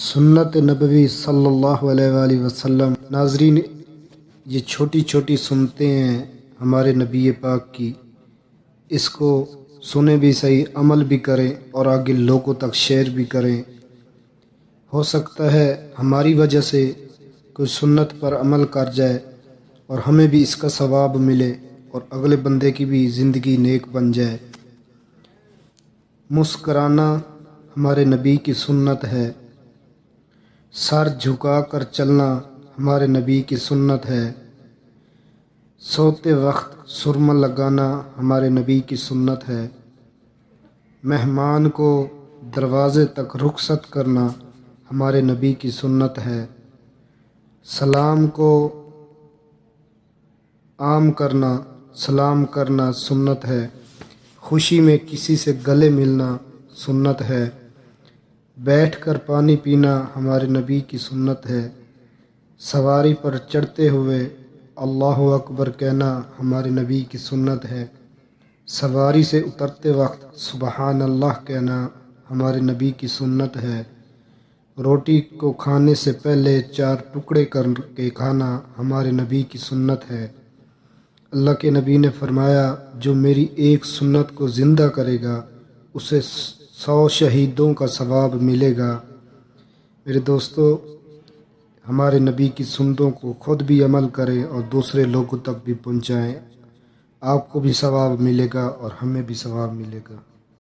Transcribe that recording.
سنت نبوی صلی اللہ علیہ وآلہ وسلم۔ ناظرین، یہ چھوٹی چھوٹی سنتیں ہیں ہمارے نبی پاک کی، اس کو سنیں بھی صحیح، عمل بھی کریں اور آگے لوگوں تک شیئر بھی کریں۔ ہو سکتا ہے ہماری وجہ سے کوئی سنت پر عمل کر جائے اور ہمیں بھی اس کا ثواب ملے اور اگلے بندے کی بھی زندگی نیک بن جائے۔ مسکرانا ہمارے نبی کی سنت ہے، سر جھکا کر چلنا ہمارے نبی کی سنت ہے، سوتے وقت سرما لگانا ہمارے نبی کی سنت ہے، مہمان کو دروازے تک رخصت کرنا ہمارے نبی کی سنت ہے، سلام کو سلام کرنا سنت ہے، خوشی میں کسی سے گلے ملنا سنت ہے، بیٹھ کر پانی پینا ہمارے نبی کی سنت ہے، سواری پر چڑھتے ہوئے اللہ اکبر کہنا ہمارے نبی کی سنت ہے، سواری سے اترتے وقت سبحان اللہ کہنا ہمارے نبی کی سنت ہے، روٹی کو کھانے سے پہلے 4 ٹکڑے کر کے کھانا ہمارے نبی کی سنت ہے۔ اللہ کے نبی نے فرمایا، جو میری ایک سنت کو زندہ کرے گا اسے 100 شہیدوں کا ثواب ملے گا۔ میرے دوستو، ہمارے نبی کی سنتوں کو خود بھی عمل کریں اور دوسرے لوگوں تک بھی پہنچائیں، آپ کو بھی ثواب ملے گا اور ہمیں بھی ثواب ملے گا۔